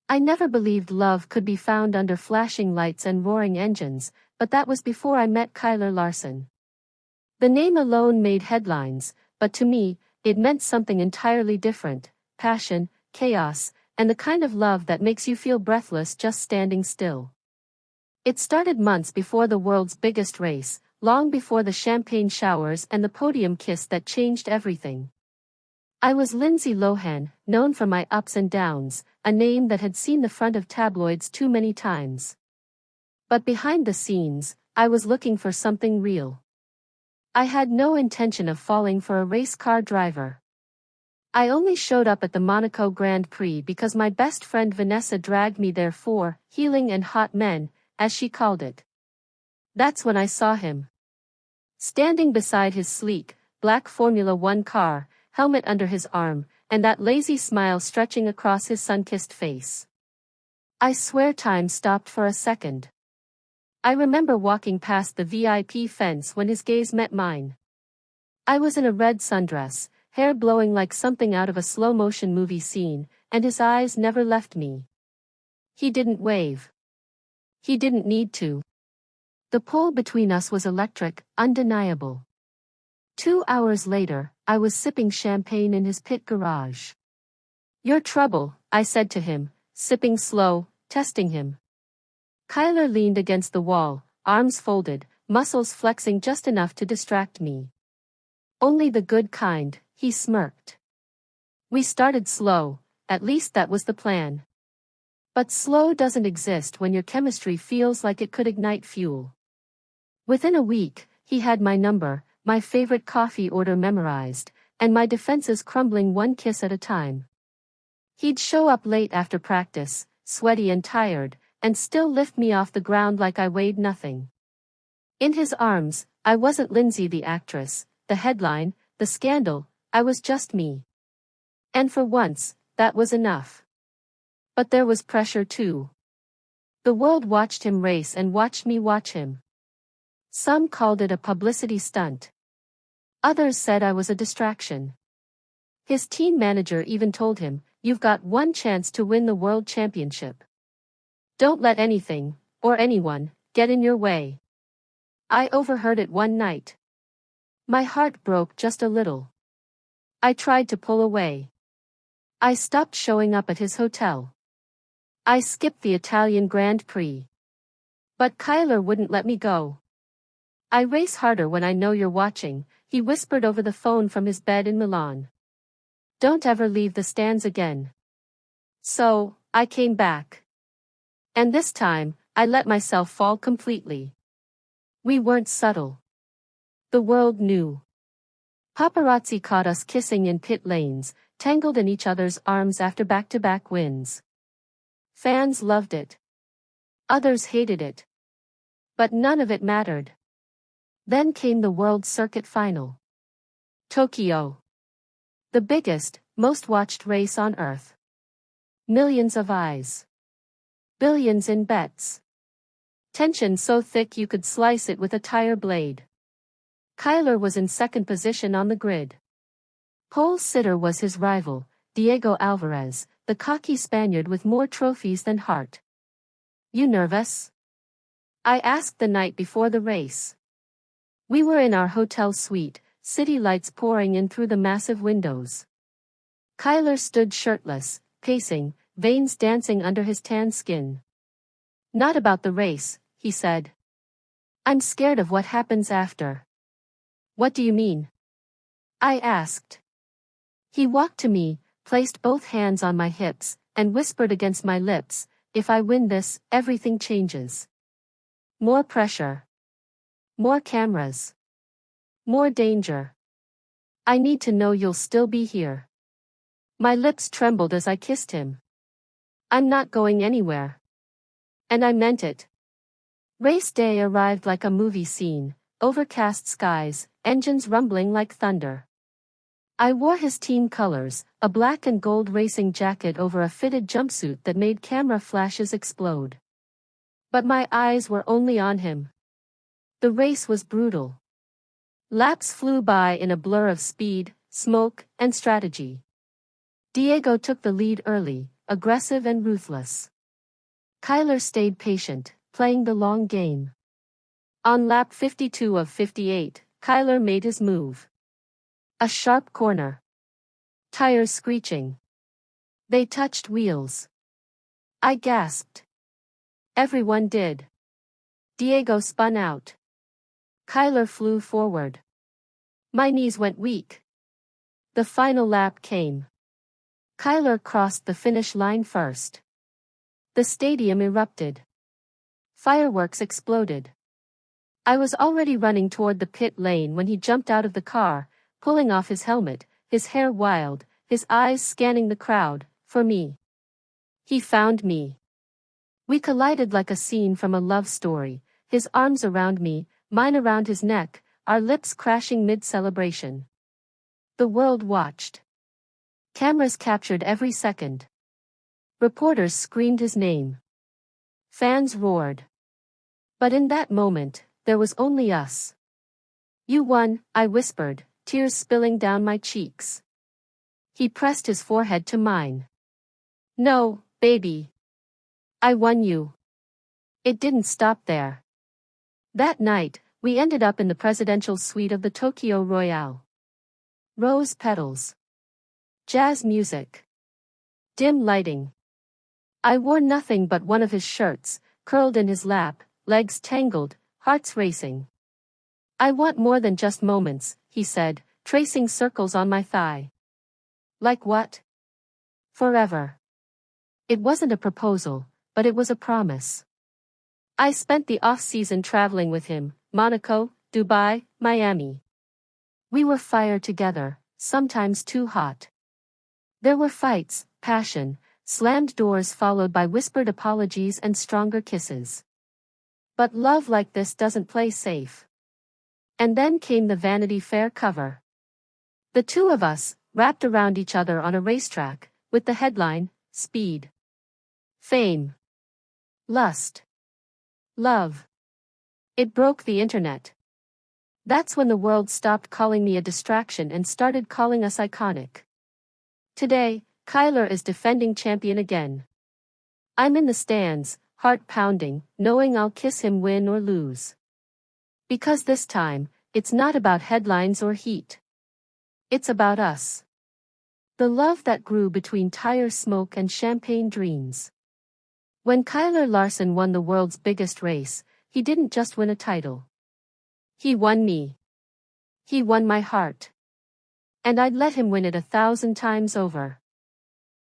I never believed love could be found under flashing lights and roaring engines, but that was before I met Kyler Larson. The name alone made headlines, but to me, it meant something entirely different: passion, chaos, and the kind of love that makes you feel breathless just standing still. It started months before the world's biggest race, long before the champagne showers and the podium kiss that changed everything. I was Lindsay Lohan, known for my ups and downs, a name that had seen the front of tabloids too many times. But behind the scenes, I was looking for something real. I had no intention of falling for a race car driver. I only showed up at the Monaco Grand Prix because my best friend Vanessa dragged me there for healing and hot men, as she called it. That's when I saw him. Standing beside his sleek, black Formula One car, helmet under his arm, and that lazy smile stretching across his sun-kissed face. I swear time stopped for a second. I remember walking past the VIP fence when his gaze met mine. I was in a red sundress, hair blowing like something out of a slow-motion movie scene, and his eyes never left me. He didn't wave. He didn't need to. The pull between us was electric, undeniable. 2 hours later, I was sipping champagne in his pit garage. "Your trouble," I said to him, sipping slow, testing him. Kyler leaned against the wall, arms folded, muscles flexing just enough to distract me. "Only the good kind," he smirked. We started slow, at least that was the plan. But slow doesn't exist when your chemistry feels like it could ignite fuel. Within a week, he had my number, my favorite coffee order memorized, and my defenses crumbling one kiss at a time. He'd show up late after practice, sweaty and tired, and still lift me off the ground like I weighed nothing. In his arms, I wasn't Lindsay the actress, the headline, the scandal, I was just me. And for once, that was enough. But there was pressure too. The world watched him race and watched me watch him. Some called it a publicity stunt. Others said I was a distraction. His team manager even told him, "You've got one chance to win the world championship. Don't let anything, or anyone, get in your way." I overheard it one night. My heart broke just a little. I tried to pull away. I stopped showing up at his hotel. I skipped the Italian Grand Prix. But Kyler wouldn't let me go. "I race harder when I know you're watching," he whispered over the phone from his bed in Milan. "Don't ever leave the stands again." So, I came back. And this time, I let myself fall completely. We weren't subtle. The world knew. Paparazzi caught us kissing in pit lanes, tangled in each other's arms after back-to-back wins. Fans loved it. Others hated it. But none of it mattered. Then came the World Circuit Final. Tokyo. The biggest, most watched race on Earth. Millions of eyes. Billions in bets. Tension so thick you could slice it with a tire blade. Kyler was in second position on the grid. Pole sitter was his rival, Diego Alvarez, the cocky Spaniard with more trophies than heart. "You nervous?" I asked the night before the race. We were in our hotel suite, city lights pouring in through the massive windows. Kyler stood shirtless, pacing, veins dancing under his tan skin. "Not about the race," he said. "I'm scared of what happens after." "What do you mean?" I asked. He walked to me, placed both hands on my hips, and whispered against my lips, "If I win this, everything changes. More pressure. More cameras. More danger. I need to know you'll still be here." My lips trembled as I kissed him. "I'm not going anywhere." And I meant it. Race day arrived like a movie scene, overcast skies, engines rumbling like thunder. I wore his team colors, a black and gold racing jacket over a fitted jumpsuit that made camera flashes explode. But my eyes were only on him. The race was brutal. Laps flew by in a blur of speed, smoke, and strategy. Diego took the lead early, aggressive and ruthless. Kyler stayed patient, playing the long game. On lap 52 of 58, Kyler made his move. A sharp corner. Tires screeching. They touched wheels. I gasped. Everyone did. Diego spun out. Kyler flew forward. My knees went weak. The final lap came. Kyler crossed the finish line first. The stadium erupted. Fireworks exploded. I was already running toward the pit lane when he jumped out of the car, pulling off his helmet, his hair wild, his eyes scanning the crowd, for me. He found me. We collided like a scene from a love story, his arms around me, mine around his neck, our lips crashing mid-celebration. The world watched. Cameras captured every second. Reporters screamed his name. Fans roared. But in that moment, there was only us. You won, I whispered, tears spilling down my cheeks. He pressed his forehead to mine. No, baby. I won you. It didn't stop there. That night, we ended up in the presidential suite of the Tokyo Royale. Rose petals. Jazz music. Dim lighting. I wore nothing but one of his shirts, curled in his lap, legs tangled, hearts racing. I want more than just moments, he said, tracing circles on my thigh. Like what? Forever. It wasn't a proposal, but it was a promise. I spent the off-season traveling with him, Monaco, Dubai, Miami. We were fire together, sometimes too hot. There were fights, passion, slammed doors followed by whispered apologies and stronger kisses. But love like this doesn't play safe. And then came the Vanity Fair cover. The two of us, wrapped around each other on a racetrack, with the headline, Speed. Fame. Lust. Love. It broke the internet. That's when the world stopped calling me a distraction and started calling us iconic. Today, Kyler is defending champion again. I'm in the stands, heart pounding, knowing I'll kiss him win or lose. Because this time, it's not about headlines or heat. It's about us. The love that grew between tire smoke and champagne dreams. When Kyler Larson won the world's biggest race, he didn't just win a title. He won me. He won my heart. And I'd let him win it 1,000 times over.